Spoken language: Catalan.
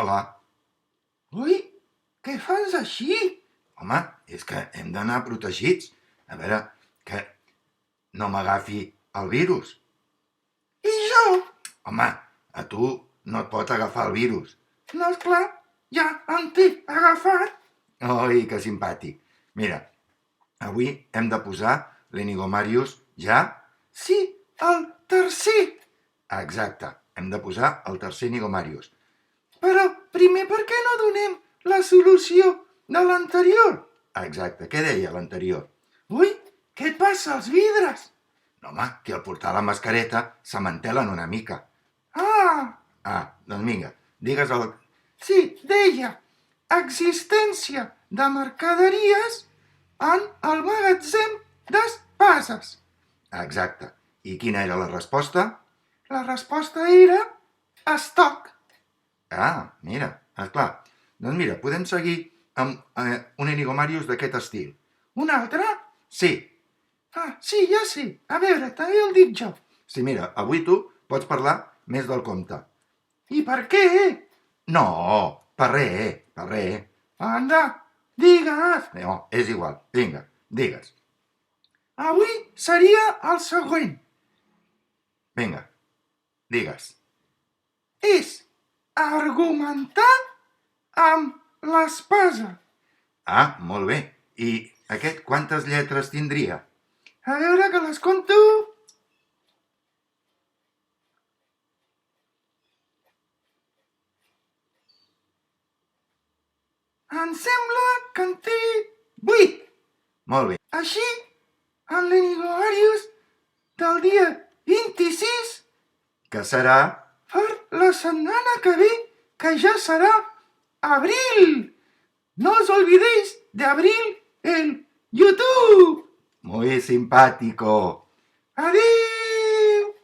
Hola. Ui, què fas així? Home, és que hem d'anar protegits. A veure, que no m'agafi el virus. I jo? Home, a tu no et pot agafar el virus. No, esclar, ja em t'he agafat. Oi, que simpàtic. Mira, avui hem de posar l'Enigomarius ja? Sí, el tercer. Exacte, hem de posar el tercer Enigomarius. Però primer per què no donem la solució de l'anterior? Exacte, què deia l'anterior? Ui, què et passa als vidres? No, home, que al portar la mascareta se mantelen una mica. Ah, Doncs vinga, digues el... sí, deia existència de mercaderies en el magatzem d'espases. Exacte. I quina era la resposta? La resposta era estoc. Mira, esclar. Doncs mira, podem seguir amb un Enigomarius d'aquest estil. Un altre? Sí, Sí, ja sé. A veure, també el dic jo. sí, mira, avui tu pots parlar més del compte. I per què? No, per res. Anda, digues. No, és igual. Vinga, digues. Avui seria el següent. Vinga, digues. És argumentar amb l'espasa. Molt bé. I aquest quantes lletres tindria? A veure que les conto. Em sembla que en té 8. Molt bé. Així, en l'Enigomarius del dia 26 Que serà... per la setmana que ve, que ja serà abril. No os olvidéis de abrir el YouTube. Muy simpático. Adiós.